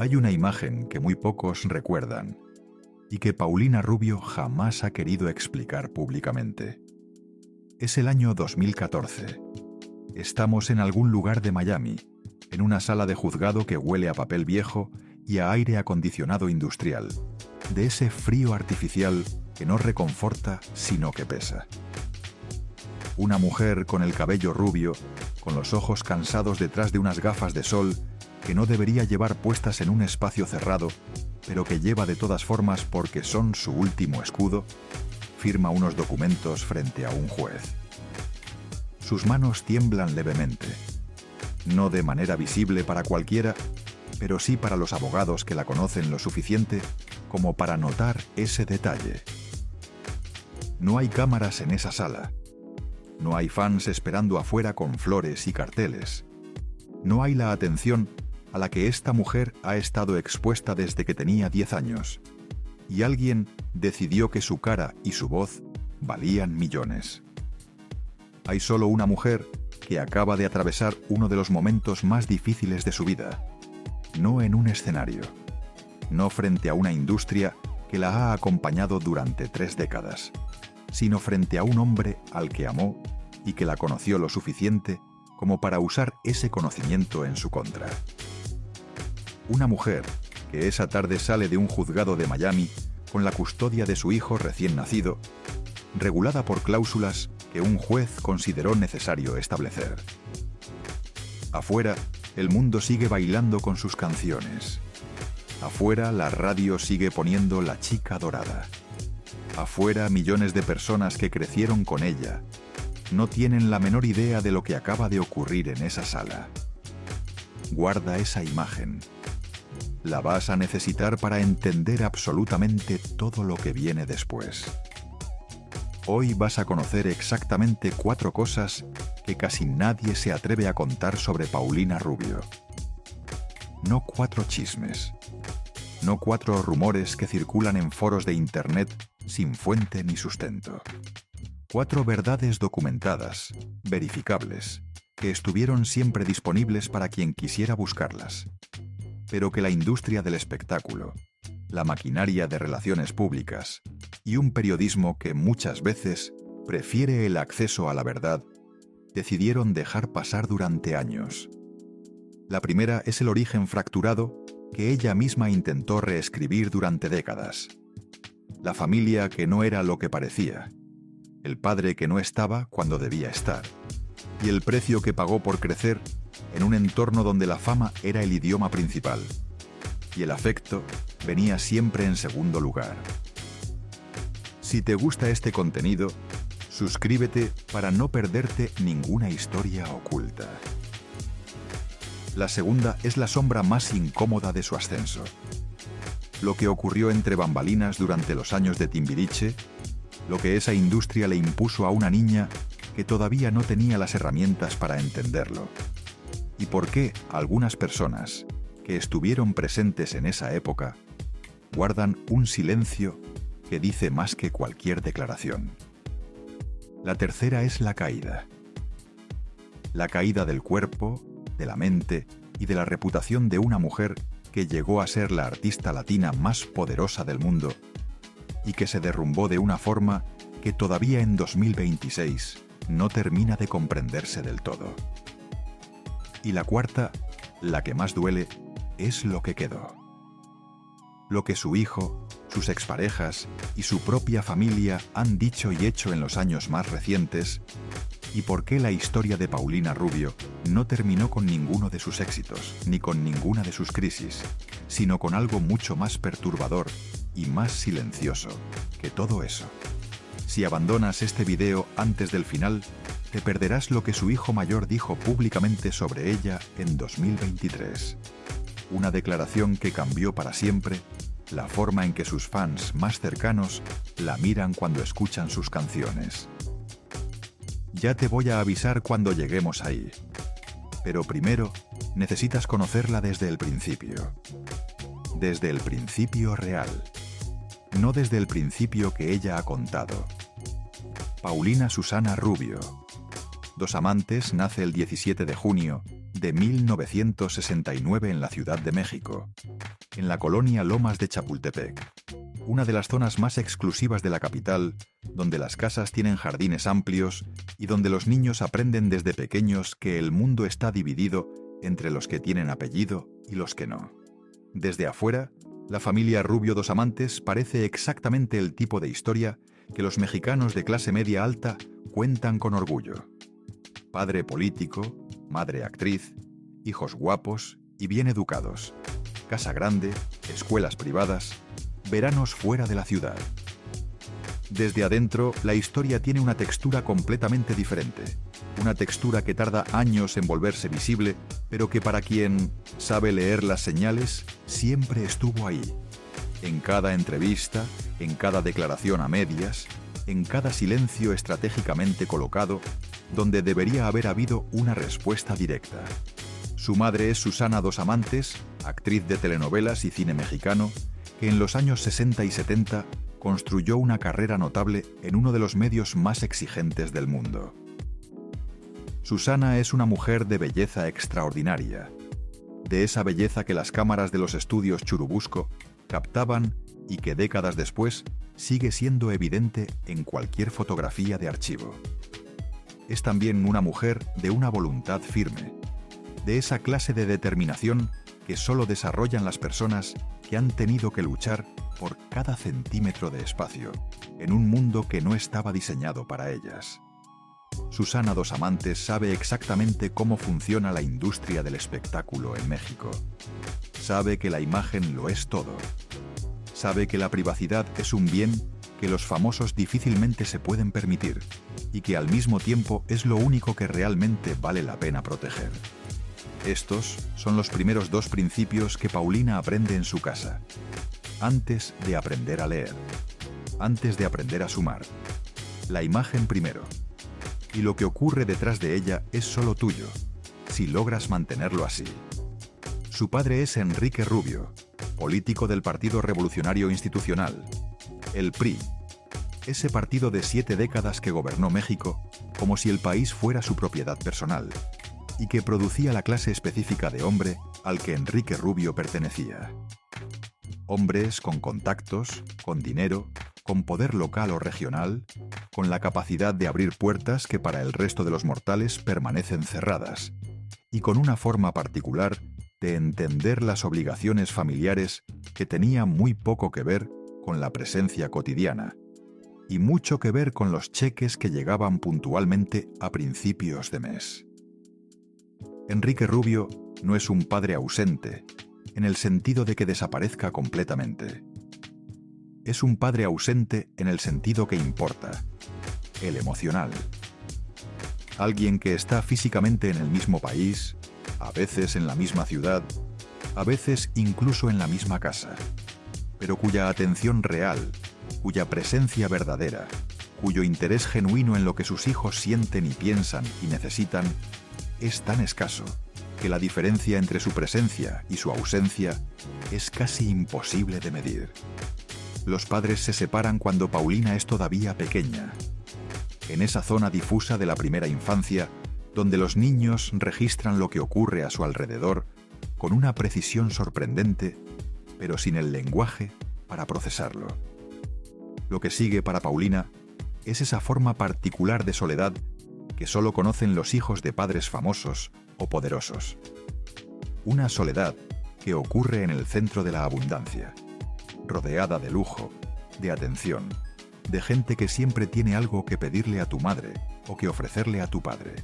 Hay una imagen que muy pocos recuerdan y que Paulina Rubio jamás ha querido explicar públicamente. Es el año 2014. Estamos en algún lugar de Miami, en una sala de juzgado que huele a papel viejo y a aire acondicionado industrial, de ese frío artificial que no reconforta sino que pesa. Una mujer con el cabello rubio, con los ojos cansados detrás de unas gafas de sol que no debería llevar puestas en un espacio cerrado, pero que lleva de todas formas porque son su último escudo, firma unos documentos frente a un juez. Sus manos tiemblan levemente, no de manera visible para cualquiera, pero sí para los abogados que la conocen lo suficiente como para notar ese detalle. No hay cámaras en esa sala. No hay fans esperando afuera con flores y carteles. No hay la atención a la que esta mujer ha estado expuesta desde que tenía 10 años. Y alguien decidió que su cara y su voz valían millones. Hay solo una mujer que acaba de atravesar uno de los momentos más difíciles de su vida. No en un escenario. No frente a una industria que la ha acompañado durante 3 décadas. Sino frente a un hombre al que amó y que la conoció lo suficiente como para usar ese conocimiento en su contra. Una mujer que esa tarde sale de un juzgado de Miami con la custodia de su hijo recién nacido, regulada por cláusulas que un juez consideró necesario establecer. Afuera, el mundo sigue bailando con sus canciones. Afuera, la radio sigue poniendo La Chica Dorada. Afuera, millones de personas que crecieron con ella no tienen la menor idea de lo que acaba de ocurrir en esa sala. Guarda esa imagen. La vas a necesitar para entender absolutamente todo lo que viene después. Hoy vas a conocer exactamente 4 cosas que casi nadie se atreve a contar sobre Paulina Rubio. No 4 chismes. No 4 rumores que circulan en foros de internet sin fuente ni sustento. 4 verdades documentadas, verificables, que estuvieron siempre disponibles para quien quisiera buscarlas, pero que la industria del espectáculo, la maquinaria de relaciones públicas y un periodismo que muchas veces prefiere el acceso a la verdad, decidieron dejar pasar durante años. La primera es el origen fracturado que ella misma intentó reescribir durante décadas. La familia que no era lo que parecía, el padre que no estaba cuando debía estar, y el precio que pagó por crecer en un entorno donde la fama era el idioma principal, y el afecto venía siempre en segundo lugar. Si te gusta este contenido, suscríbete para no perderte ninguna historia oculta. La segunda es la sombra más incómoda de su ascenso. Lo que ocurrió entre bambalinas durante los años de Timbiriche, lo que esa industria le impuso a una niña que todavía no tenía las herramientas para entenderlo. Y por qué algunas personas que estuvieron presentes en esa época guardan un silencio que dice más que cualquier declaración. La tercera es la caída. La caída del cuerpo, de la mente y de la reputación de una mujer que llegó a ser la artista latina más poderosa del mundo y que se derrumbó de una forma que todavía en 2026 no termina de comprenderse del todo. Y la cuarta, la que más duele, es lo que quedó. Lo que su hijo, sus exparejas y su propia familia han dicho y hecho en los años más recientes, y por qué la historia de Paulina Rubio no terminó con ninguno de sus éxitos, ni con ninguna de sus crisis, sino con algo mucho más perturbador y más silencioso que todo eso. Si abandonas este video antes del final, te perderás lo que su hijo mayor dijo públicamente sobre ella en 2023. Una declaración que cambió para siempre la forma en que sus fans más cercanos la miran cuando escuchan sus canciones. Ya te voy a avisar cuando lleguemos ahí. Pero primero, necesitas conocerla desde el principio. Desde el principio real. No desde el principio que ella ha contado. Paulina Susana Rubio. Dos Amantes nace el 17 de junio de 1969 en la Ciudad de México, en la colonia Lomas de Chapultepec, una de las zonas más exclusivas de la capital, donde las casas tienen jardines amplios y donde los niños aprenden desde pequeños que el mundo está dividido entre los que tienen apellido y los que no. Desde afuera, la familia Rubio Dos Amantes parece exactamente el tipo de historia que los mexicanos de clase media alta cuentan con orgullo. Padre político, madre actriz, hijos guapos y bien educados, casa grande, escuelas privadas, veranos fuera de la ciudad. Desde adentro, la historia tiene una textura completamente diferente. Una textura que tarda años en volverse visible, pero que para quien sabe leer las señales, siempre estuvo ahí. En cada entrevista, en cada declaración a medias, en cada silencio estratégicamente colocado, donde debería haber habido una respuesta directa. Su madre es Susana Dos Amantes, actriz de telenovelas y cine mexicano, que en los años 60 y 70 construyó una carrera notable en uno de los medios más exigentes del mundo. Susana es una mujer de belleza extraordinaria, de esa belleza que las cámaras de los estudios Churubusco captaban y que décadas después sigue siendo evidente en cualquier fotografía de archivo. Es también una mujer de una voluntad firme, de esa clase de determinación que solo desarrollan las personas que han tenido que luchar por cada centímetro de espacio en un mundo que no estaba diseñado para ellas. Susana Dos Amantes sabe exactamente cómo funciona la industria del espectáculo en México. Sabe que la imagen lo es todo. Sabe que la privacidad es un bien que los famosos difícilmente se pueden permitir y que al mismo tiempo es lo único que realmente vale la pena proteger. Estos son los primeros dos principios que Paulina aprende en su casa, antes de aprender a leer, antes de aprender a sumar. La imagen primero. Y lo que ocurre detrás de ella es solo tuyo, si logras mantenerlo así. Su padre es Enrique Rubio, político del Partido Revolucionario Institucional, el PRI, ese partido de 7 décadas que gobernó México como si el país fuera su propiedad personal, y que producía la clase específica de hombre al que Enrique Rubio pertenecía. Hombres con contactos, con dinero, con poder local o regional, con la capacidad de abrir puertas que para el resto de los mortales permanecen cerradas, y con una forma particular de entender las obligaciones familiares que tenía muy poco que ver con la presencia cotidiana, y mucho que ver con los cheques que llegaban puntualmente a principios de mes. Enrique Rubio no es un padre ausente, en el sentido de que desaparezca completamente. Es un padre ausente en el sentido que importa, el emocional. Alguien que está físicamente en el mismo país, a veces en la misma ciudad, a veces incluso en la misma casa, pero cuya atención real, cuya presencia verdadera, cuyo interés genuino en lo que sus hijos sienten y piensan y necesitan, es tan escaso que la diferencia entre su presencia y su ausencia es casi imposible de medir. Los padres se separan cuando Paulina es todavía pequeña, en esa zona difusa de la primera infancia, donde los niños registran lo que ocurre a su alrededor con una precisión sorprendente, pero sin el lenguaje para procesarlo. Lo que sigue para Paulina es esa forma particular de soledad que solo conocen los hijos de padres famosos o poderosos. Una soledad que ocurre en el centro de la abundancia, rodeada de lujo, de atención, de gente que siempre tiene algo que pedirle a tu madre o que ofrecerle a tu padre.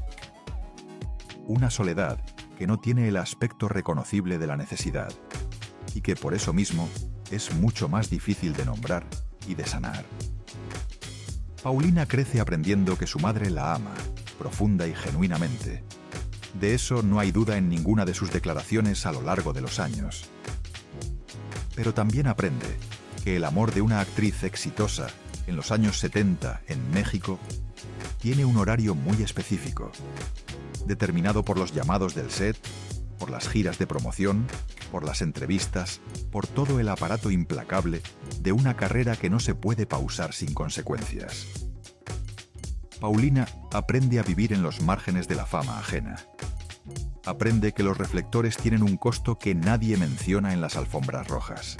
Una soledad que no tiene el aspecto reconocible de la necesidad y que por eso mismo es mucho más difícil de nombrar y de sanar. Paulina crece aprendiendo que su madre la ama, profunda y genuinamente. De eso no hay duda en ninguna de sus declaraciones a lo largo de los años. Pero también aprende que el amor de una actriz exitosa en los años 70 en México tiene un horario muy específico, determinado por los llamados del set, por las giras de promoción, por las entrevistas, por todo el aparato implacable de una carrera que no se puede pausar sin consecuencias. Paulina aprende a vivir en los márgenes de la fama ajena. Aprende que los reflectores tienen un costo que nadie menciona en las alfombras rojas.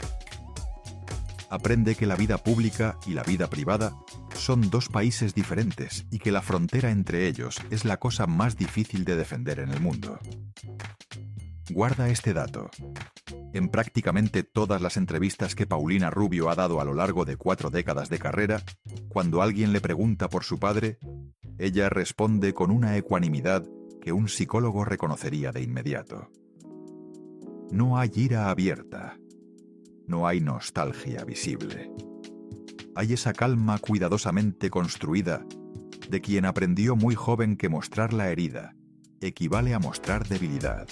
Aprende que la vida pública y la vida privada son dos países diferentes y que la frontera entre ellos es la cosa más difícil de defender en el mundo. Guarda este dato. En prácticamente todas las entrevistas que Paulina Rubio ha dado a lo largo de 4 décadas de carrera, cuando alguien le pregunta por su padre, ella responde con una ecuanimidad que un psicólogo reconocería de inmediato. No hay ira abierta. No hay nostalgia visible. Hay esa calma cuidadosamente construida de quien aprendió muy joven que mostrar la herida equivale a mostrar debilidad,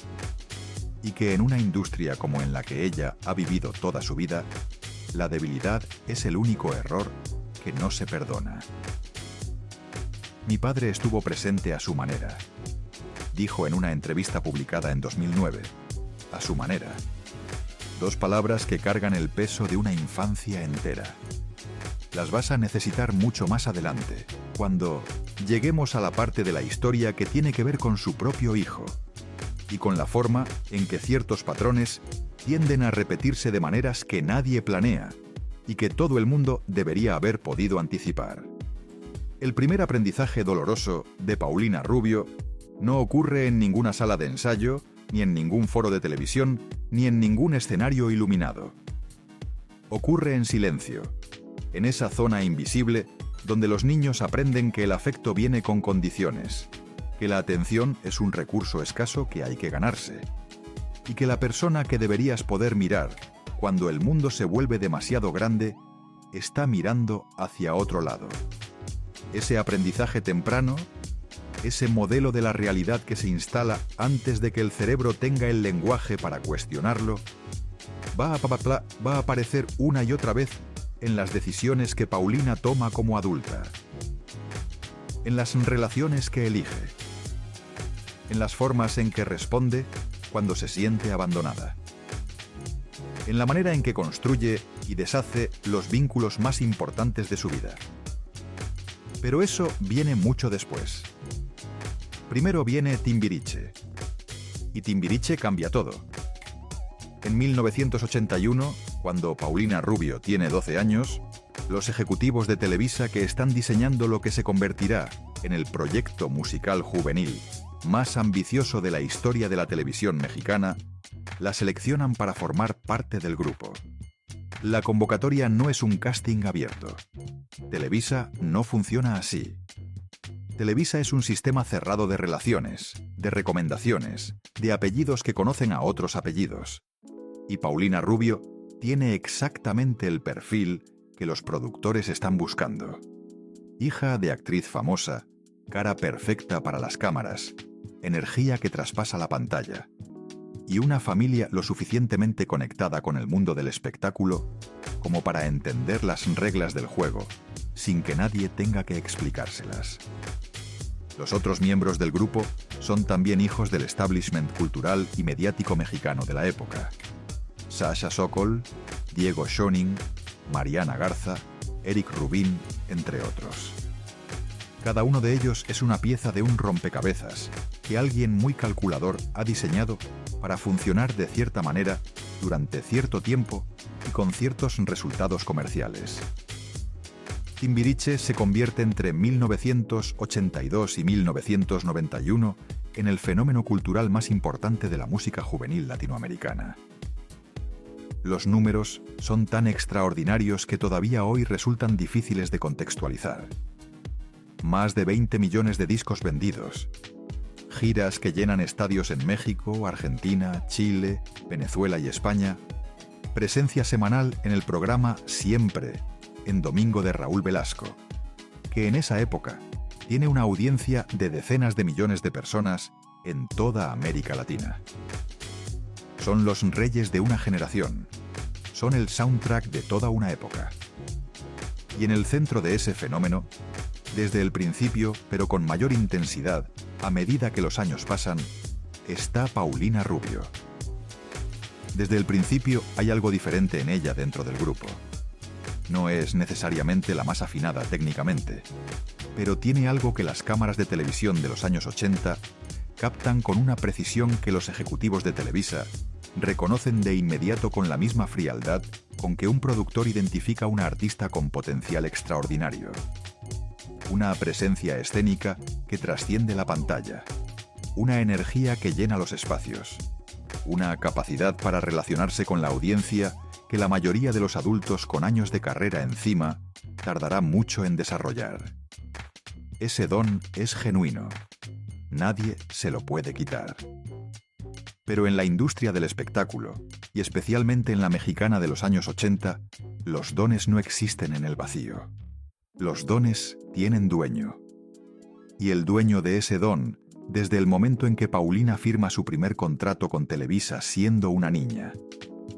y que en una industria como en la que ella ha vivido toda su vida, la debilidad es el único error que no se perdona. Mi padre estuvo presente a su manera, dijo en una entrevista publicada en 2009, a su manera. 2 palabras que cargan el peso de una infancia entera. Las vas a necesitar mucho más adelante, cuando lleguemos a la parte de la historia que tiene que ver con su propio hijo, y con la forma en que ciertos patrones tienden a repetirse de maneras que nadie planea, y que todo el mundo debería haber podido anticipar. El primer aprendizaje doloroso de Paulina Rubio no ocurre en ninguna sala de ensayo, ni en ningún foro de televisión, ni en ningún escenario iluminado. Ocurre en silencio, en esa zona invisible donde los niños aprenden que el afecto viene con condiciones, que la atención es un recurso escaso que hay que ganarse, y que la persona que deberías poder mirar cuando el mundo se vuelve demasiado grande está mirando hacia otro lado. Ese aprendizaje temprano, ese modelo de la realidad que se instala antes de que el cerebro tenga el lenguaje para cuestionarlo, va a aparecer una y otra vez en las decisiones que Paulina toma como adulta, en las relaciones que elige, en las formas en que responde cuando se siente abandonada, en la manera en que construye y deshace los vínculos más importantes de su vida. Pero eso viene mucho después. Primero viene Timbiriche. Y Timbiriche cambia todo. En 1981, cuando Paulina Rubio tiene 12 años, los ejecutivos de Televisa que están diseñando lo que se convertirá en el proyecto musical juvenil más ambicioso de la historia de la televisión mexicana, la seleccionan para formar parte del grupo. La convocatoria no es un casting abierto. Televisa no funciona así. Televisa es un sistema cerrado de relaciones, de recomendaciones, de apellidos que conocen a otros apellidos. Y Paulina Rubio tiene exactamente el perfil que los productores están buscando. Hija de actriz famosa, cara perfecta para las cámaras, energía que traspasa la pantalla, y una familia lo suficientemente conectada con el mundo del espectáculo como para entender las reglas del juego, sin que nadie tenga que explicárselas. Los otros miembros del grupo son también hijos del establishment cultural y mediático mexicano de la época. Sasha Sokol, Diego Schoening, Mariana Garza, Eric Rubin, entre otros. Cada uno de ellos es una pieza de un rompecabezas que alguien muy calculador ha diseñado para funcionar de cierta manera durante cierto tiempo y con ciertos resultados comerciales. Timbiriche se convierte entre 1982 y 1991 en el fenómeno cultural más importante de la música juvenil latinoamericana. Los números son tan extraordinarios que todavía hoy resultan difíciles de contextualizar. Más de 20 millones de discos vendidos, giras que llenan estadios en México, Argentina, Chile, Venezuela y España, presencia semanal en el programa Siempre, en domingo de Raúl Velasco, que en esa época tiene una audiencia de decenas de millones de personas en toda América Latina. Son los reyes de una generación, son el soundtrack de toda una época. Y en el centro de ese fenómeno, desde el principio, pero con mayor intensidad, a medida que los años pasan, está Paulina Rubio. Desde el principio hay algo diferente en ella dentro del grupo. No es necesariamente la más afinada técnicamente, pero tiene algo que las cámaras de televisión de los años 80 captan con una precisión que los ejecutivos de Televisa reconocen de inmediato con la misma frialdad con que un productor identifica a una artista con potencial extraordinario. Una presencia escénica que trasciende la pantalla, una energía que llena los espacios, una capacidad para relacionarse con la audiencia que la mayoría de los adultos con años de carrera encima tardará mucho en desarrollar. Ese don es genuino. Nadie se lo puede quitar. Pero en la industria del espectáculo, y especialmente en la mexicana de los años 80, los dones no existen en el vacío. Los dones tienen dueño. Y el dueño de ese don, desde el momento en que Paulina firma su primer contrato con Televisa siendo una niña,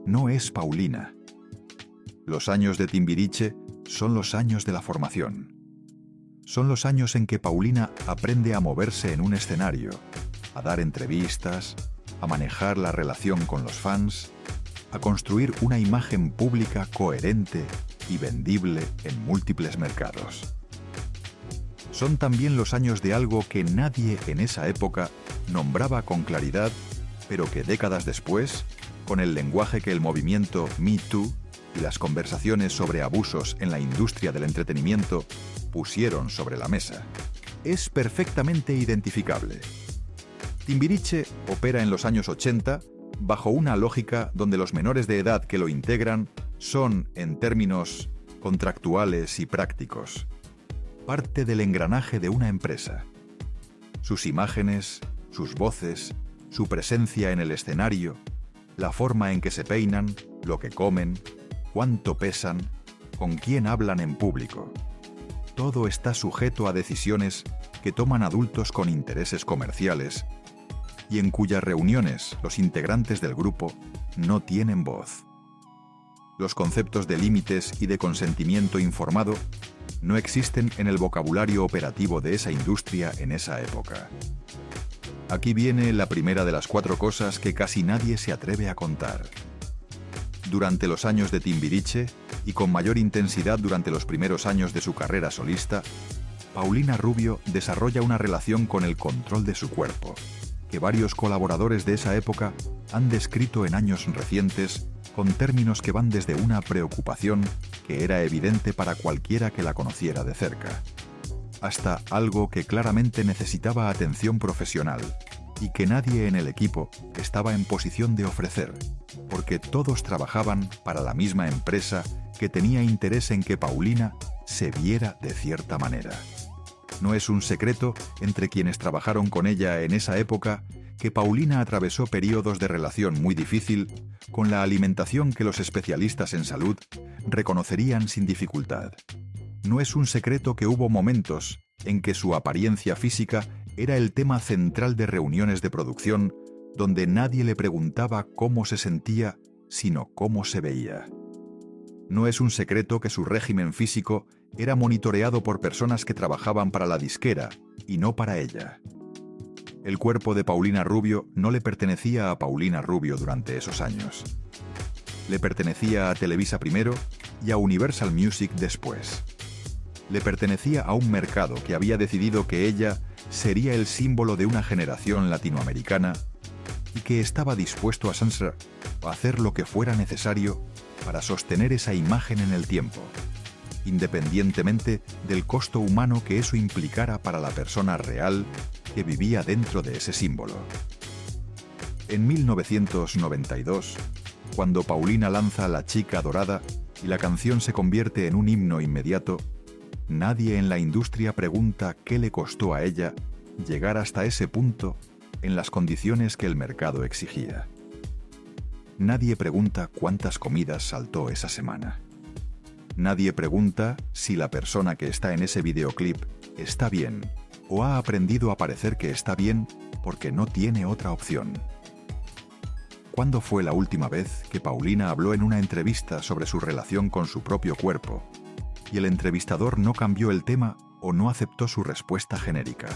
no es Paulina. Los años de Timbiriche son los años de la formación. Son los años en que Paulina aprende a moverse en un escenario, a dar entrevistas, a manejar la relación con los fans, a construir una imagen pública coherente y vendible en múltiples mercados. Son también los años de algo que nadie en esa época nombraba con claridad, pero que décadas después, con el lenguaje que el movimiento Me Too y las conversaciones sobre abusos en la industria del entretenimiento pusieron sobre la mesa, es perfectamente identificable. Timbiriche opera en los años 80 bajo una lógica donde los menores de edad que lo integran son, en términos contractuales y prácticos, parte del engranaje de una empresa. Sus imágenes, sus voces, su presencia en el escenario, la forma en que se peinan, lo que comen, cuánto pesan, con quién hablan en público. Todo está sujeto a decisiones que toman adultos con intereses comerciales y en cuyas reuniones los integrantes del grupo no tienen voz. Los conceptos de límites y de consentimiento informado no existen en el vocabulario operativo de esa industria en esa época. Aquí viene la primera de las 4 cosas que casi nadie se atreve a contar. Durante los años de Timbiriche, y con mayor intensidad durante los primeros años de su carrera solista, Paulina Rubio desarrolla una relación con el control de su cuerpo, que varios colaboradores de esa época han descrito en años recientes con términos que van desde una preocupación que era evidente para cualquiera que la conociera de cerca, hasta algo que claramente necesitaba atención profesional y que nadie en el equipo estaba en posición de ofrecer, porque todos trabajaban para la misma empresa que tenía interés en que Paulina se viera de cierta manera. No es un secreto entre quienes trabajaron con ella en esa época que Paulina atravesó periodos de relación muy difícil con la alimentación que los especialistas en salud reconocerían sin dificultad. No es un secreto que hubo momentos en que su apariencia física era el tema central de reuniones de producción donde nadie le preguntaba cómo se sentía, sino cómo se veía. No es un secreto que su régimen físico era monitoreado por personas que trabajaban para la disquera y no para ella. El cuerpo de Paulina Rubio no le pertenecía a Paulina Rubio durante esos años. Le pertenecía a Televisa primero y a Universal Music después. Le pertenecía a un mercado que había decidido que ella sería el símbolo de una generación latinoamericana y que estaba dispuesto a hacer lo que fuera necesario para sostener esa imagen en el tiempo, independientemente del costo humano que eso implicara para la persona real que vivía dentro de ese símbolo. En 1992, cuando Paulina lanza La Chica Dorada y la canción se convierte en un himno inmediato, nadie en la industria pregunta qué le costó a ella llegar hasta ese punto en las condiciones que el mercado exigía. Nadie pregunta cuántas comidas saltó esa semana. Nadie pregunta si la persona que está en ese videoclip está bien o ha aprendido a parecer que está bien porque no tiene otra opción. ¿Cuándo fue la última vez que Paulina habló en una entrevista sobre su relación con su propio cuerpo y el entrevistador no cambió el tema o no aceptó su respuesta genérica?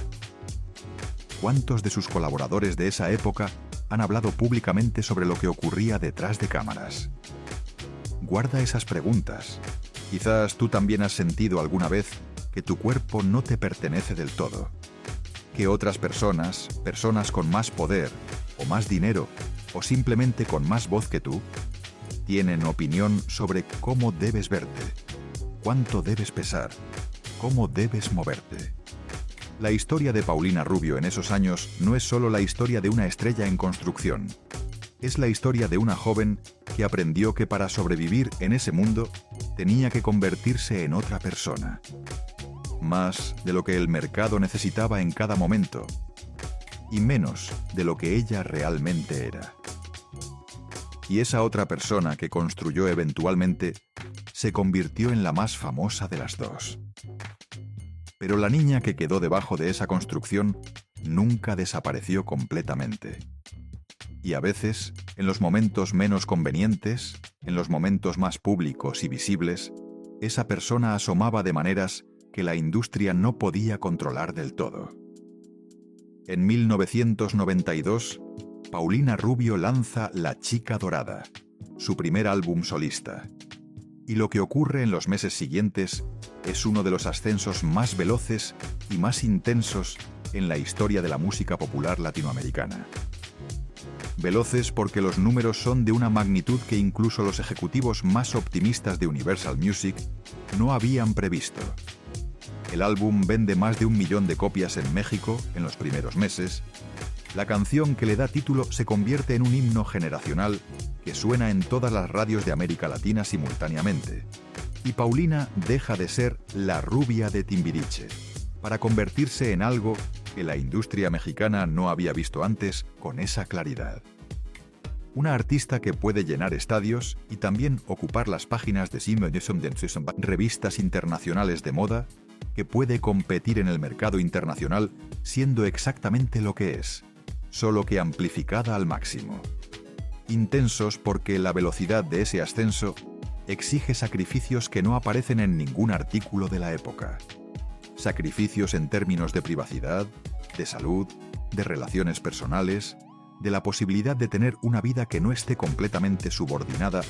¿Cuántos de sus colaboradores de esa época han hablado públicamente sobre lo que ocurría detrás de cámaras? Guarda esas preguntas. Quizás tú también has sentido alguna vez que tu cuerpo no te pertenece del todo, que otras personas, personas con más poder, o más dinero, o simplemente con más voz que tú, tienen opinión sobre cómo debes verte, cuánto debes pesar, cómo debes moverte. La historia de Paulina Rubio en esos años no es solo la historia de una estrella en construcción. Es la historia de una joven que aprendió que para sobrevivir en ese mundo tenía que convertirse en otra persona. Más de lo que el mercado necesitaba en cada momento, y menos de lo que ella realmente era. Y esa otra persona que construyó eventualmente se convirtió en la más famosa de las dos. Pero la niña que quedó debajo de esa construcción nunca desapareció completamente. Y a veces, en los momentos menos convenientes, en los momentos más públicos y visibles, esa persona asomaba de maneras que la industria no podía controlar del todo. En 1992, Paulina Rubio lanza La Chica Dorada, su primer álbum solista. Y lo que ocurre en los meses siguientes es uno de los ascensos más veloces y más intensos en la historia de la música popular latinoamericana. Veloces porque los números son de una magnitud que incluso los ejecutivos más optimistas de Universal Music no habían previsto. El álbum vende más de 1 millón de copias en México en los primeros meses. La canción que le da título se convierte en un himno generacional que suena en todas las radios de América Latina simultáneamente. Y Paulina deja de ser la rubia de Timbiriche para convertirse en algo que la industria mexicana no había visto antes con esa claridad. Una artista que puede llenar estadios y también ocupar las páginas de revistas internacionales de moda, que puede competir en el mercado internacional siendo exactamente lo que es, solo que amplificada al máximo. Intensos porque la velocidad de ese ascenso exige sacrificios que no aparecen en ningún artículo de la época. Sacrificios en términos de privacidad, de salud, de relaciones personales, de la posibilidad de tener una vida que no esté completamente subordinada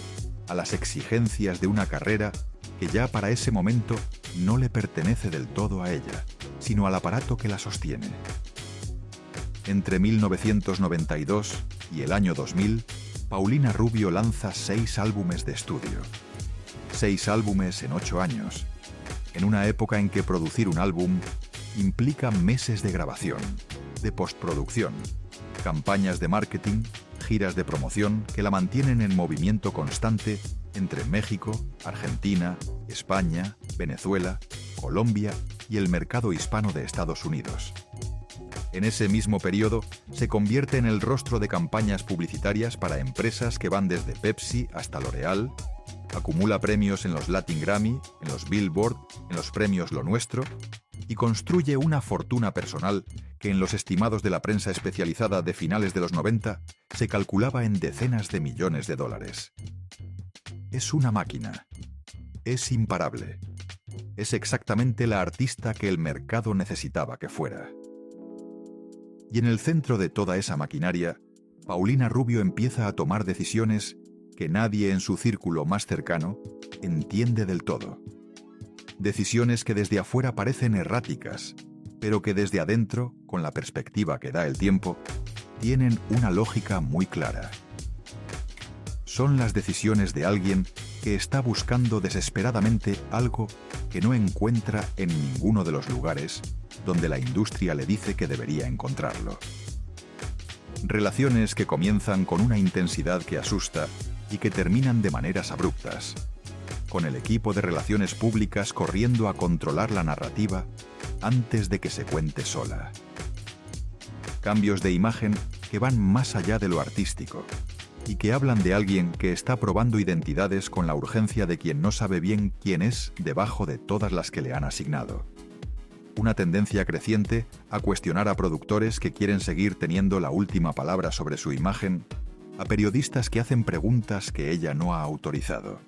a las exigencias de una carrera que ya para ese momento no le pertenece del todo a ella, sino al aparato que la sostiene. Entre 1992 y el año 2000, Paulina Rubio lanza 6 álbumes de estudio. 6 álbumes en 8 años, en una época en que producir un álbum implica meses de grabación, de postproducción, campañas de marketing, giras de promoción que la mantienen en movimiento constante entre México, Argentina, España, Venezuela, Colombia y el mercado hispano de Estados Unidos. En ese mismo periodo, se convierte en el rostro de campañas publicitarias para empresas que van desde Pepsi hasta L'Oréal, acumula premios en los Latin Grammy, en los Billboard, en los premios Lo Nuestro, y construye una fortuna personal que en los estimados de la prensa especializada de finales de los 90 se calculaba en decenas de millones de dólares. Es una máquina. Es imparable. Es exactamente la artista que el mercado necesitaba que fuera. Y en el centro de toda esa maquinaria, Paulina Rubio empieza a tomar decisiones que nadie en su círculo más cercano entiende del todo. Decisiones que desde afuera parecen erráticas, pero que desde adentro, con la perspectiva que da el tiempo, tienen una lógica muy clara. Son las decisiones de alguien que está buscando desesperadamente algo que no encuentra en ninguno de los lugares donde la industria le dice que debería encontrarlo. Relaciones que comienzan con una intensidad que asusta y que terminan de maneras abruptas, con el equipo de relaciones públicas corriendo a controlar la narrativa antes de que se cuente sola. Cambios de imagen que van más allá de lo artístico y que hablan de alguien que está probando identidades con la urgencia de quien no sabe bien quién es debajo de todas las que le han asignado. Una tendencia creciente a cuestionar a productores que quieren seguir teniendo la última palabra sobre su imagen, a periodistas que hacen preguntas que ella no ha autorizado.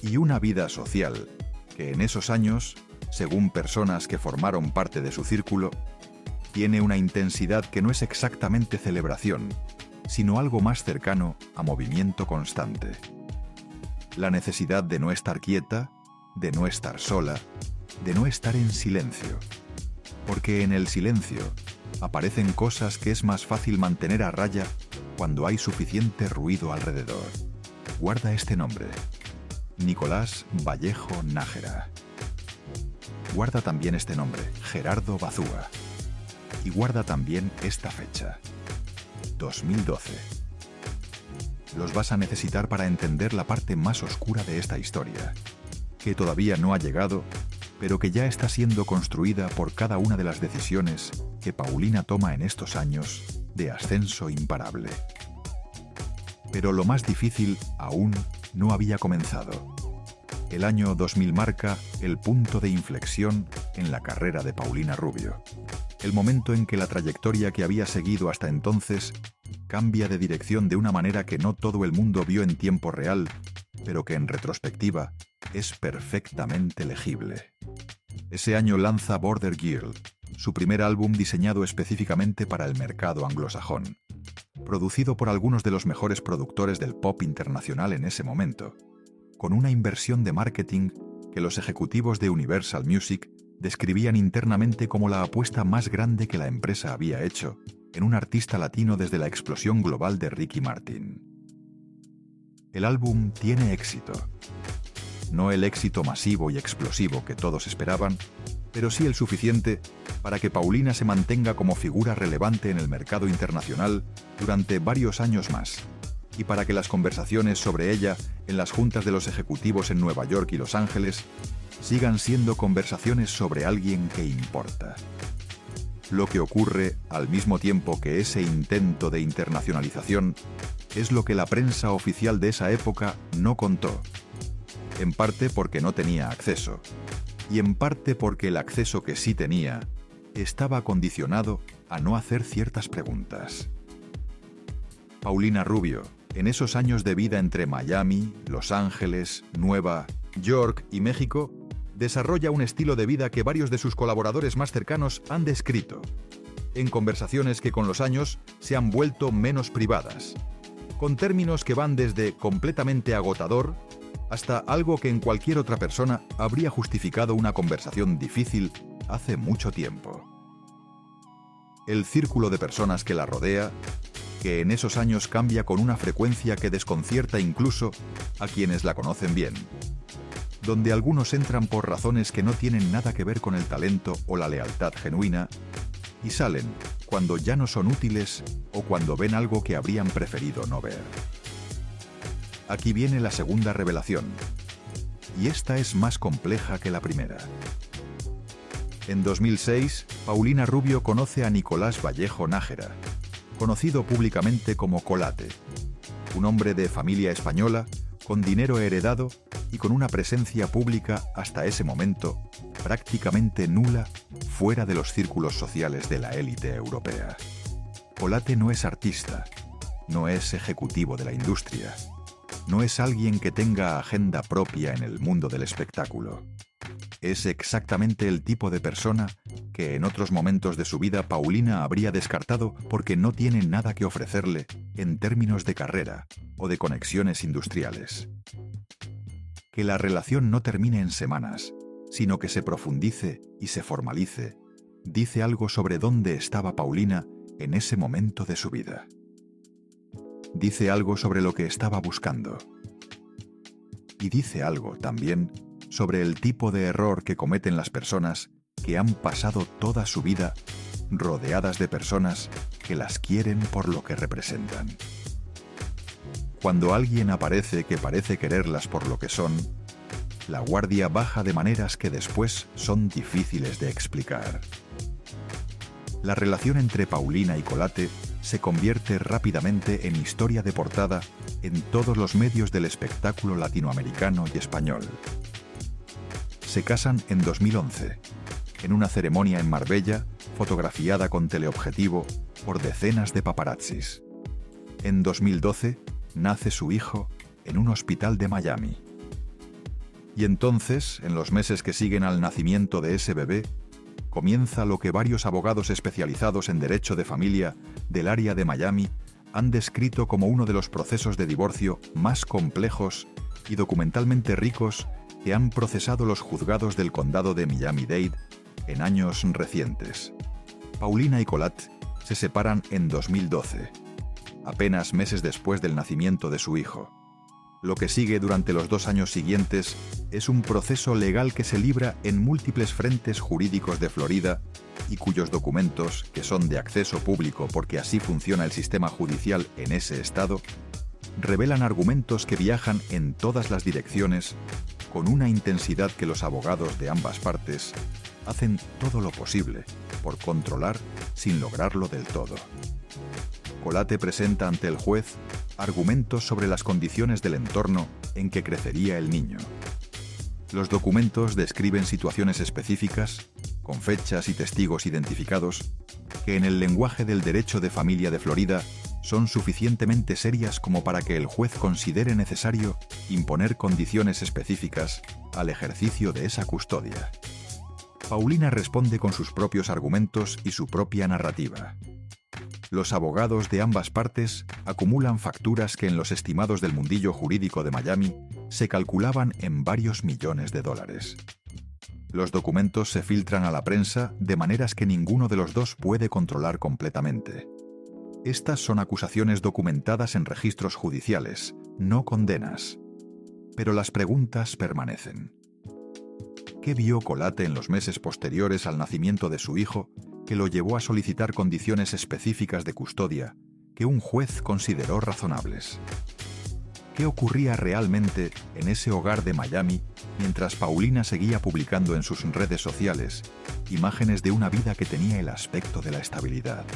Y una vida social que en esos años, según personas que formaron parte de su círculo, tiene una intensidad que no es exactamente celebración, sino algo más cercano a movimiento constante. La necesidad de no estar quieta, de no estar sola, de no estar en silencio. Porque en el silencio aparecen cosas que es más fácil mantener a raya cuando hay suficiente ruido alrededor. Guarda este nombre: Nicolás Vallejo Nájera. Guarda también este nombre: Gerardo Bazúa. Y guarda también esta fecha: 2012. Los vas a necesitar para entender la parte más oscura de esta historia, que todavía no ha llegado, pero que ya está siendo construida por cada una de las decisiones que Paulina toma en estos años de ascenso imparable. Pero lo más difícil aún no había comenzado. El año 2000 marca el punto de inflexión en la carrera de Paulina Rubio. El momento en que la trayectoria que había seguido hasta entonces cambia de dirección de una manera que no todo el mundo vio en tiempo real, pero que en retrospectiva es perfectamente legible. Ese año lanza Border Girl, su primer álbum diseñado específicamente para el mercado anglosajón, producido por algunos de los mejores productores del pop internacional en ese momento, con una inversión de marketing que los ejecutivos de Universal Music describían internamente como la apuesta más grande que la empresa había hecho en un artista latino desde la explosión global de Ricky Martin. El álbum tiene éxito. No el éxito masivo y explosivo que todos esperaban, pero sí el suficiente para que Paulina se mantenga como figura relevante en el mercado internacional durante varios años más, y para que las conversaciones sobre ella en las juntas de los ejecutivos en Nueva York y Los Ángeles sigan siendo conversaciones sobre alguien que importa. Lo que ocurre al mismo tiempo que ese intento de internacionalización es lo que la prensa oficial de esa época no contó, en parte porque no tenía acceso, y en parte porque el acceso que sí tenía estaba condicionado a no hacer ciertas preguntas. Paulina Rubio, en esos años de vida entre Miami, Los Ángeles, Nueva York y México, desarrolla un estilo de vida que varios de sus colaboradores más cercanos han descrito, en conversaciones que con los años se han vuelto menos privadas, con términos que van desde completamente agotador hasta algo que en cualquier otra persona habría justificado una conversación difícil hace mucho tiempo. El círculo de personas que la rodea, que en esos años cambia con una frecuencia que desconcierta incluso a quienes la conocen bien, donde algunos entran por razones que no tienen nada que ver con el talento o la lealtad genuina, y salen cuando ya no son útiles o cuando ven algo que habrían preferido no ver. Aquí viene la segunda revelación, y esta es más compleja que la primera. En 2006, Paulina Rubio conoce a Nicolás Vallejo Nájera, conocido públicamente como Colate, un hombre de familia española, con dinero heredado y con una presencia pública hasta ese momento prácticamente nula fuera de los círculos sociales de la élite europea. Colate no es artista, no es ejecutivo de la industria, no es alguien que tenga agenda propia en el mundo del espectáculo. Es exactamente el tipo de persona que en otros momentos de su vida Paulina habría descartado porque no tiene nada que ofrecerle en términos de carrera o de conexiones industriales. Que la relación no termine en semanas, sino que se profundice y se formalice, dice algo sobre dónde estaba Paulina en ese momento de su vida. Dice algo sobre lo que estaba buscando. Y dice algo también sobre el tipo de error que cometen las personas que han pasado toda su vida rodeadas de personas que las quieren por lo que representan. Cuando alguien aparece que parece quererlas por lo que son, la guardia baja de maneras que después son difíciles de explicar. La relación entre Paulina y Colate se convierte rápidamente en historia de portada en todos los medios del espectáculo latinoamericano y español. Se casan en 2011, en una ceremonia en Marbella, fotografiada con teleobjetivo por decenas de paparazzis. En 2012, nace su hijo en un hospital de Miami. Y entonces, en los meses que siguen al nacimiento de ese bebé, comienza lo que varios abogados especializados en derecho de familia del área de Miami han descrito como uno de los procesos de divorcio más complejos y documentalmente ricos que han procesado los juzgados del condado de Miami-Dade en años recientes. Paulina y Colette se separan en 2012, apenas meses después del nacimiento de su hijo. Lo que sigue durante los 2 años siguientes es un proceso legal que se libra en múltiples frentes jurídicos de Florida y cuyos documentos, que son de acceso público porque así funciona el sistema judicial en ese estado, revelan argumentos que viajan en todas las direcciones con una intensidad que los abogados de ambas partes hacen todo lo posible por controlar sin lograrlo del todo. Colette presenta ante el juez argumentos sobre las condiciones del entorno en que crecería el niño. Los documentos describen situaciones específicas, con fechas y testigos identificados, que en el lenguaje del derecho de familia de Florida son suficientemente serias como para que el juez considere necesario imponer condiciones específicas al ejercicio de esa custodia. Paulina responde con sus propios argumentos y su propia narrativa. Los abogados de ambas partes acumulan facturas que en los estimados del mundillo jurídico de Miami se calculaban en varios millones de dólares. Los documentos se filtran a la prensa de maneras que ninguno de los dos puede controlar completamente. Estas son acusaciones documentadas en registros judiciales, no condenas. Pero las preguntas permanecen. ¿Qué vio Colette en los meses posteriores al nacimiento de su hijo que lo llevó a solicitar condiciones específicas de custodia que un juez consideró razonables? ¿Qué ocurría realmente en ese hogar de Miami mientras Paulina seguía publicando en sus redes sociales imágenes de una vida que tenía el aspecto de la estabilidad?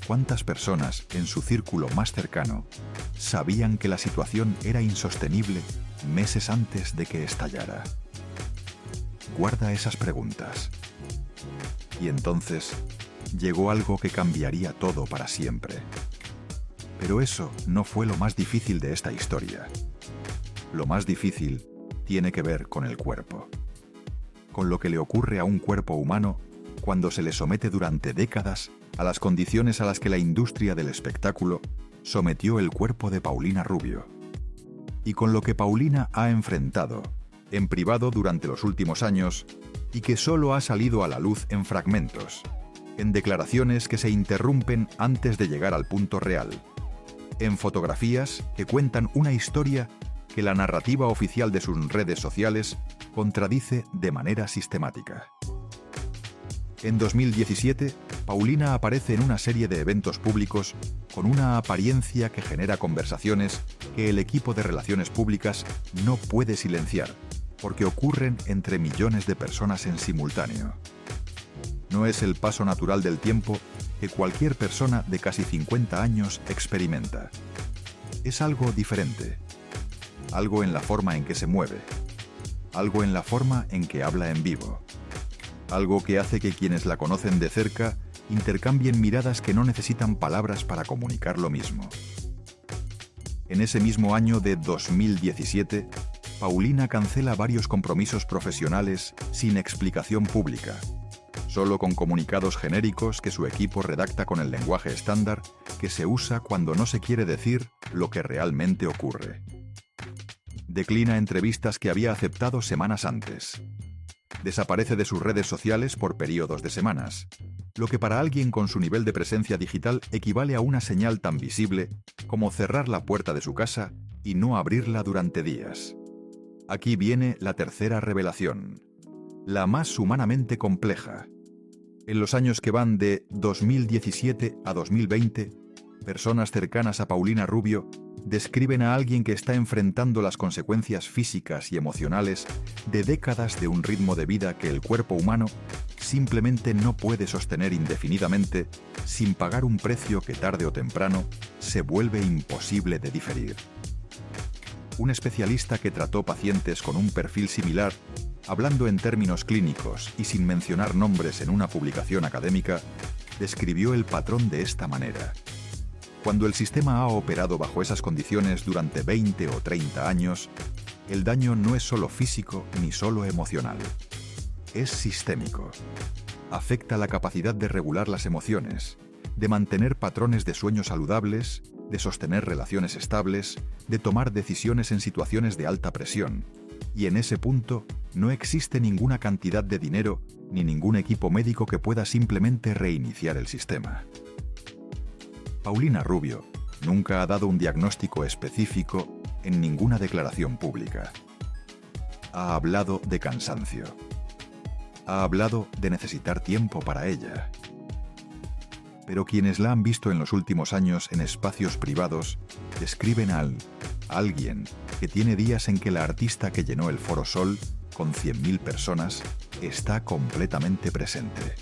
¿Cuántas personas en su círculo más cercano sabían que la situación era insostenible meses antes de que estallara? Guarda esas preguntas. Y entonces llegó algo que cambiaría todo para siempre. Pero eso no fue lo más difícil de esta historia. Lo más difícil tiene que ver con el cuerpo. Con lo que le ocurre a un cuerpo humano cuando se le somete durante décadas a las condiciones a las que la industria del espectáculo sometió el cuerpo de Paulina Rubio. Y con lo que Paulina ha enfrentado en privado durante los últimos años y que solo ha salido a la luz en fragmentos, en declaraciones que se interrumpen antes de llegar al punto real, en fotografías que cuentan una historia que la narrativa oficial de sus redes sociales contradice de manera sistemática. En 2017, Paulina aparece en una serie de eventos públicos con una apariencia que genera conversaciones que el equipo de relaciones públicas no puede silenciar, porque ocurren entre millones de personas en simultáneo. No es el paso natural del tiempo que cualquier persona de casi 50 años experimenta. Es algo diferente. Algo en la forma en que se mueve. Algo en la forma en que habla en vivo. Algo que hace que quienes la conocen de cerca intercambien miradas que no necesitan palabras para comunicar lo mismo. En ese mismo año de 2017, Paulina cancela varios compromisos profesionales sin explicación pública, solo con comunicados genéricos que su equipo redacta con el lenguaje estándar que se usa cuando no se quiere decir lo que realmente ocurre. Declina entrevistas que había aceptado semanas antes. Desaparece de sus redes sociales por periodos de semanas, lo que para alguien con su nivel de presencia digital equivale a una señal tan visible como cerrar la puerta de su casa y no abrirla durante días. Aquí viene la tercera revelación, la más humanamente compleja. En los años que van de 2017 a 2020, personas cercanas a Paulina Rubio describen a alguien que está enfrentando las consecuencias físicas y emocionales de décadas de un ritmo de vida que el cuerpo humano simplemente no puede sostener indefinidamente sin pagar un precio que tarde o temprano se vuelve imposible de diferir. Un especialista que trató pacientes con un perfil similar, hablando en términos clínicos y sin mencionar nombres en una publicación académica, describió el patrón de esta manera. Cuando el sistema ha operado bajo esas condiciones durante 20 o 30 años, el daño no es solo físico ni solo emocional. Es sistémico. Afecta la capacidad de regular las emociones, de mantener patrones de sueño saludables, de sostener relaciones estables, de tomar decisiones en situaciones de alta presión, y en ese punto no existe ninguna cantidad de dinero ni ningún equipo médico que pueda simplemente reiniciar el sistema. Paulina Rubio nunca ha dado un diagnóstico específico en ninguna declaración pública. Ha hablado de cansancio. Ha hablado de necesitar tiempo para ella. Pero quienes la han visto en los últimos años en espacios privados describen a alguien que tiene días en que la artista que llenó el Foro Sol con 100.000 personas está completamente presente.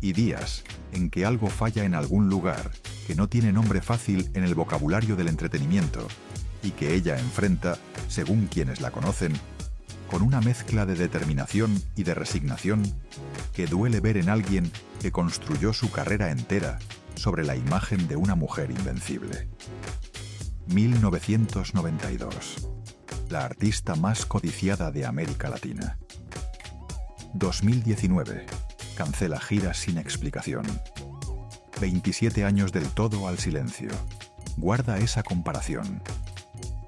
Y días en que algo falla en algún lugar que no tiene nombre fácil en el vocabulario del entretenimiento y que ella enfrenta, según quienes la conocen, con una mezcla de determinación y de resignación que duele ver en alguien que construyó su carrera entera sobre la imagen de una mujer invencible. 1992. La artista más codiciada de América Latina. 2019. Cancela giras sin explicación. 27 años del todo al silencio. Guarda esa comparación.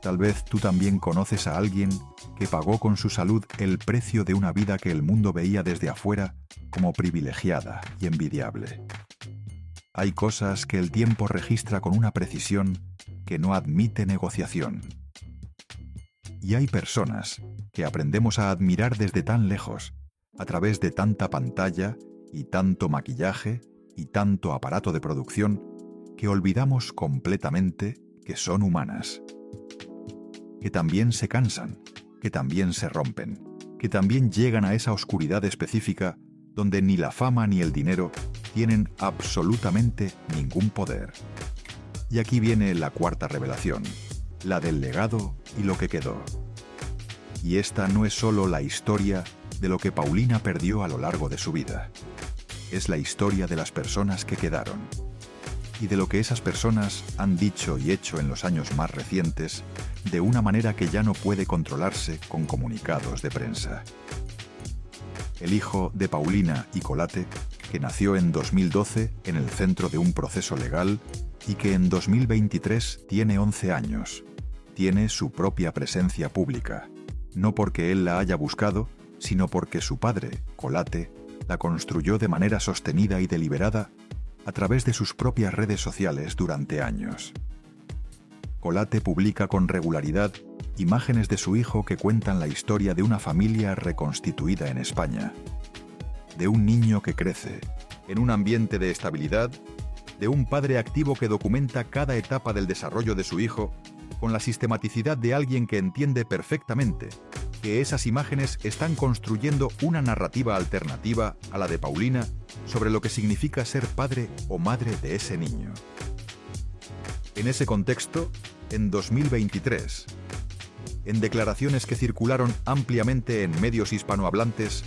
Tal vez tú también conoces a alguien que pagó con su salud el precio de una vida que el mundo veía desde afuera como privilegiada y envidiable. Hay cosas que el tiempo registra con una precisión que no admite negociación. Y hay personas que aprendemos a admirar desde tan lejos, a través de tanta pantalla y tanto maquillaje y tanto aparato de producción, que olvidamos completamente que son humanas. Que también se cansan, que también se rompen, que también llegan a esa oscuridad específica donde ni la fama ni el dinero tienen absolutamente ningún poder. Y aquí viene la cuarta revelación, la del legado y lo que quedó. Y esta no es solo la historia de lo que Paulina perdió a lo largo de su vida. Es la historia de las personas que quedaron. Y de lo que esas personas han dicho y hecho en los años más recientes, de una manera que ya no puede controlarse con comunicados de prensa. El hijo de Paulina y Colate, que nació en 2012 en el centro de un proceso legal y que en 2023 tiene 11 años, tiene su propia presencia pública, no porque él la haya buscado, sino porque su padre, Colate, la construyó de manera sostenida y deliberada a través de sus propias redes sociales durante años. Colate publica con regularidad imágenes de su hijo que cuentan la historia de una familia reconstituida en España, de un niño que crece en un ambiente de estabilidad, de un padre activo que documenta cada etapa del desarrollo de su hijo con la sistematicidad de alguien que entiende perfectamente que esas imágenes están construyendo una narrativa alternativa a la de Paulina sobre lo que significa ser padre o madre de ese niño. En ese contexto, en 2023, en declaraciones que circularon ampliamente en medios hispanohablantes,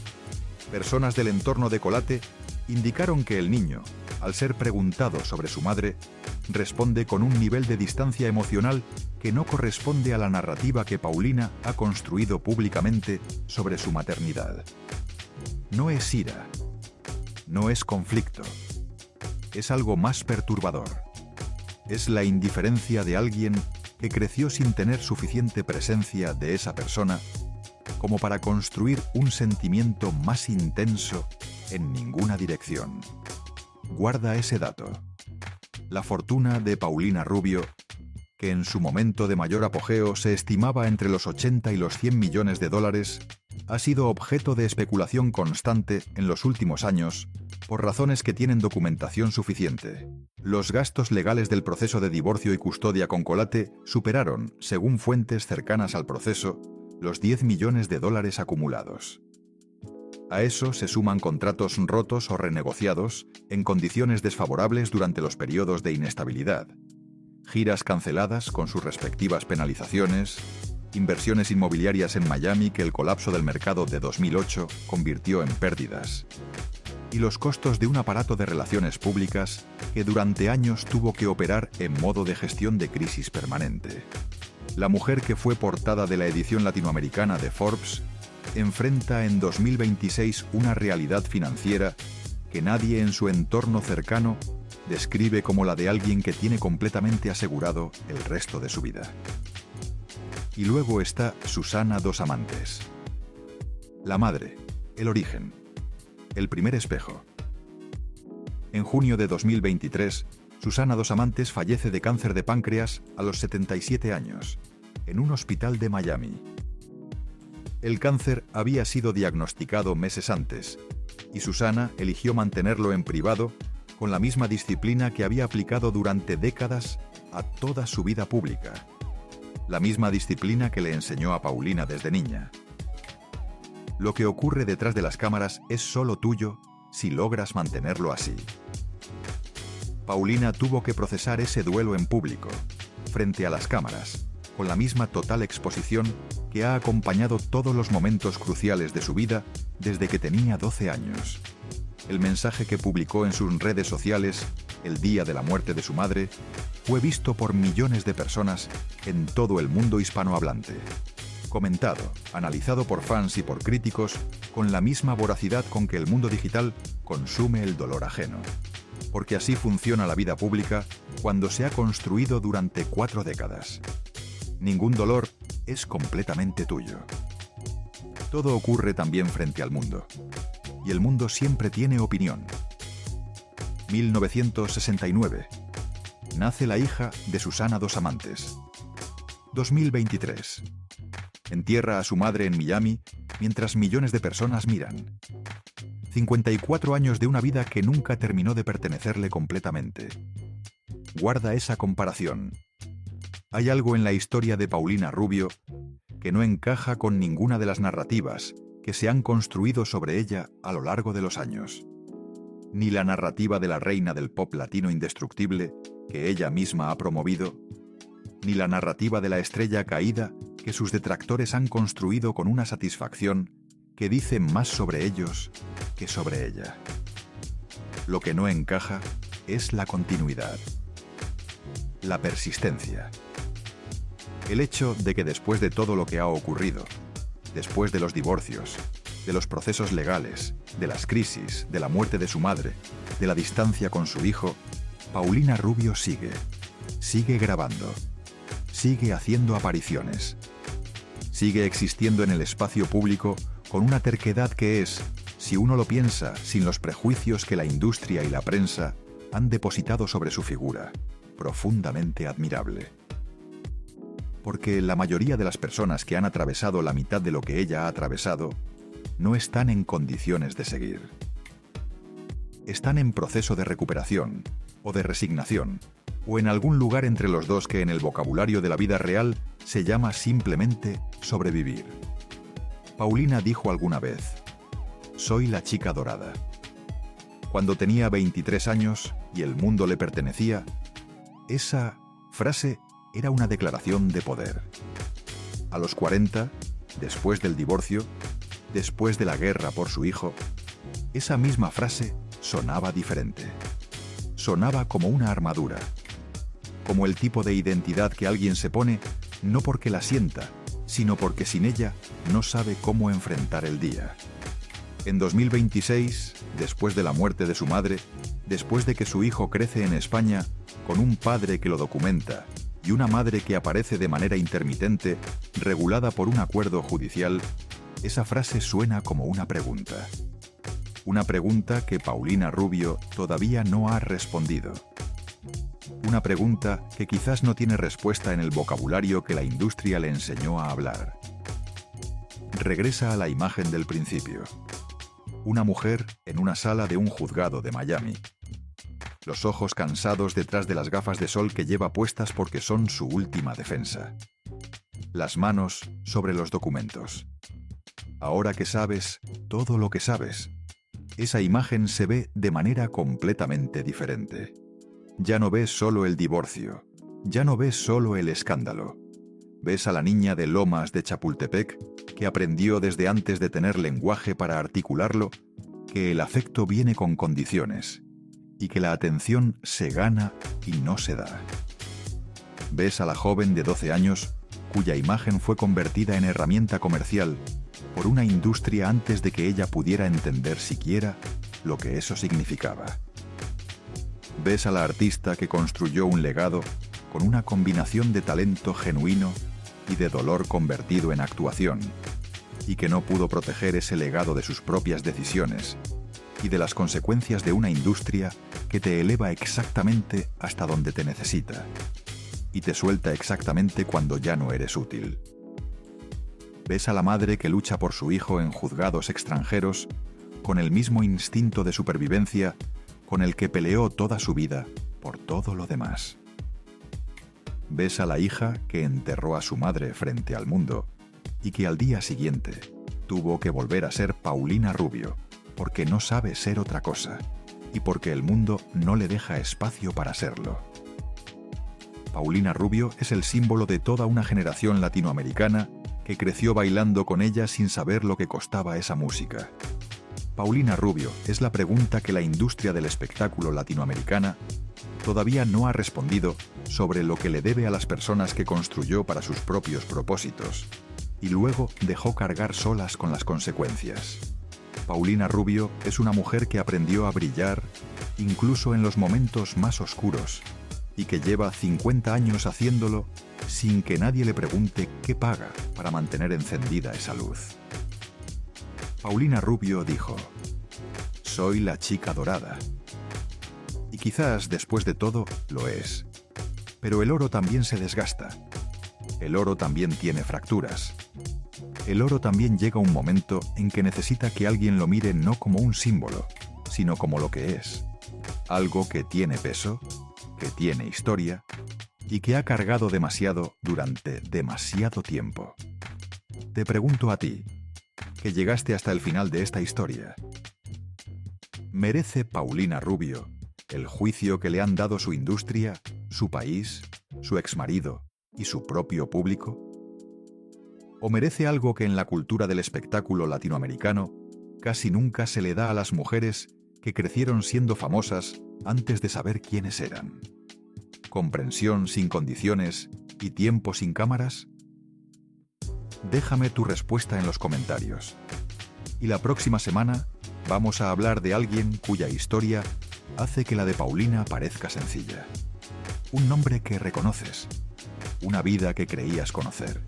personas del entorno de Colate indicaron que el niño, al ser preguntado sobre su madre, responde con un nivel de distancia emocional que no corresponde a la narrativa que Paulina ha construido públicamente sobre su maternidad. No es ira, no es conflicto, es algo más perturbador. Es la indiferencia de alguien que creció sin tener suficiente presencia de esa persona como para construir un sentimiento más intenso en ninguna dirección. Guarda ese dato. La fortuna de Paulina Rubio, que en su momento de mayor apogeo se estimaba entre los 80 y los 100 millones de dólares, ha sido objeto de especulación constante en los últimos años por razones que tienen documentación suficiente. Los gastos legales del proceso de divorcio y custodia con Colate superaron, según fuentes cercanas al proceso, los 10 millones de dólares acumulados. A eso se suman contratos rotos o renegociados en condiciones desfavorables durante los periodos de inestabilidad, giras canceladas con sus respectivas penalizaciones, inversiones inmobiliarias en Miami que el colapso del mercado de 2008 convirtió en pérdidas, y los costos de un aparato de relaciones públicas que durante años tuvo que operar en modo de gestión de crisis permanente. La mujer que fue portada de la edición latinoamericana de Forbes enfrenta en 2026 una realidad financiera que nadie en su entorno cercano describe como la de alguien que tiene completamente asegurado el resto de su vida. Y luego está Susana Dos Amantes. La madre, el origen, el primer espejo. En junio de 2023, Susana Dos Amantes fallece de cáncer de páncreas a los 77 años, en un hospital de Miami. El cáncer había sido diagnosticado meses antes, y Susana eligió mantenerlo en privado con la misma disciplina que había aplicado durante décadas a toda su vida pública. La misma disciplina que le enseñó a Paulina desde niña. Lo que ocurre detrás de las cámaras es solo tuyo si logras mantenerlo así. Paulina tuvo que procesar ese duelo en público, frente a las cámaras, con la misma total exposición que ha acompañado todos los momentos cruciales de su vida desde que tenía 12 años. El mensaje que publicó en sus redes sociales, el día de la muerte de su madre, fue visto por millones de personas en todo el mundo hispanohablante. Comentado, analizado por fans y por críticos, con la misma voracidad con que el mundo digital consume el dolor ajeno. Porque así funciona la vida pública cuando se ha construido durante 4 décadas. Ningún dolor es completamente tuyo. Todo ocurre también frente al mundo. Y el mundo siempre tiene opinión. 1969. Nace la hija de Susana Dos Amantes. 2023. Entierra a su madre en Miami mientras millones de personas miran. 54 años de una vida que nunca terminó de pertenecerle completamente. Guarda esa comparación. Hay algo en la historia de Paulina Rubio que no encaja con ninguna de las narrativas que se han construido sobre ella a lo largo de los años. Ni la narrativa de la reina del pop latino indestructible que ella misma ha promovido, ni la narrativa de la estrella caída que sus detractores han construido con una satisfacción que dice más sobre ellos que sobre ella. Lo que no encaja es la continuidad, la persistencia. El hecho de que después de todo lo que ha ocurrido, después de los divorcios, de los procesos legales, de las crisis, de la muerte de su madre, de la distancia con su hijo, Paulina Rubio sigue grabando, sigue haciendo apariciones, sigue existiendo en el espacio público con una terquedad que es, si uno lo piensa sin los prejuicios que la industria y la prensa han depositado sobre su figura, profundamente admirable. Porque la mayoría de las personas que han atravesado la mitad de lo que ella ha atravesado no están en condiciones de seguir. Están en proceso de recuperación, o de resignación, o en algún lugar entre los dos que en el vocabulario de la vida real se llama simplemente sobrevivir. Paulina dijo alguna vez: «Soy la chica dorada». Cuando tenía 23 años y el mundo le pertenecía, esa frase era una declaración de poder. A los 40, después del divorcio, después de la guerra por su hijo, esa misma frase sonaba diferente. Sonaba como una armadura, como el tipo de identidad que alguien se pone no porque la sienta, sino porque sin ella no sabe cómo enfrentar el día. En 2026, después de la muerte de su madre, después de que su hijo crece en España con un padre que lo documenta y una madre que aparece de manera intermitente, regulada por un acuerdo judicial, esa frase suena como una pregunta. Una pregunta que Paulina Rubio todavía no ha respondido. Una pregunta que quizás no tiene respuesta en el vocabulario que la industria le enseñó a hablar. Regresa a la imagen del principio. Una mujer en una sala de un juzgado de Miami. Los ojos cansados detrás de las gafas de sol que lleva puestas porque son su última defensa. Las manos sobre los documentos. Ahora que sabes todo lo que sabes, esa imagen se ve de manera completamente diferente. Ya no ves solo el divorcio, ya no ves solo el escándalo. Ves a la niña de Lomas de Chapultepec, que aprendió desde antes de tener lenguaje para articularlo, que el afecto viene con condiciones, y que la atención se gana y no se da. Ves a la joven de 12 años, cuya imagen fue convertida en herramienta comercial por una industria antes de que ella pudiera entender siquiera lo que eso significaba. Ves a la artista que construyó un legado con una combinación de talento genuino y de dolor convertido en actuación, y que no pudo proteger ese legado de sus propias decisiones y de las consecuencias de una industria que te eleva exactamente hasta donde te necesita y te suelta exactamente cuando ya no eres útil. Ves a la madre que lucha por su hijo en juzgados extranjeros con el mismo instinto de supervivencia con el que peleó toda su vida por todo lo demás. Ves a la hija que enterró a su madre frente al mundo y que al día siguiente tuvo que volver a ser Paulina Rubio porque no sabe ser otra cosa y porque el mundo no le deja espacio para serlo. Paulina Rubio es el símbolo de toda una generación latinoamericana que creció bailando con ella sin saber lo que costaba esa música. Paulina Rubio es la pregunta que la industria del espectáculo latinoamericana todavía no ha respondido sobre lo que le debe a las personas que construyó para sus propios propósitos y luego dejó cargar solas con las consecuencias. Paulina Rubio es una mujer que aprendió a brillar incluso en los momentos más oscuros y que lleva 50 años haciéndolo sin que nadie le pregunte qué paga para mantener encendida esa luz. Paulina Rubio dijo: «Soy la chica dorada». Y quizás, después de todo, lo es. Pero el oro también se desgasta. El oro también tiene fracturas. El oro también llega un momento en que necesita que alguien lo mire no como un símbolo, sino como lo que es. Algo que tiene peso, que tiene historia y que ha cargado demasiado durante demasiado tiempo. Te pregunto a ti, que llegaste hasta el final de esta historia, ¿merece Paulina Rubio el juicio que le han dado su industria, su país, su exmarido y su propio público? ¿O merece algo que en la cultura del espectáculo latinoamericano casi nunca se le da a las mujeres que crecieron siendo famosas antes de saber quiénes eran? ¿Comprensión sin condiciones y tiempo sin cámaras? Déjame tu respuesta en los comentarios. Y la próxima semana vamos a hablar de alguien cuya historia hace que la de Paulina parezca sencilla. Un nombre que reconoces, una vida que creías conocer,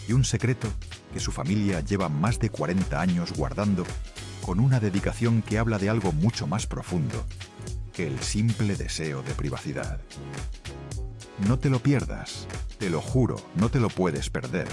y un secreto que su familia lleva más de 40 años guardando con una dedicación que habla de algo mucho más profundo que el simple deseo de privacidad. No te lo pierdas, te lo juro, no te lo puedes perder.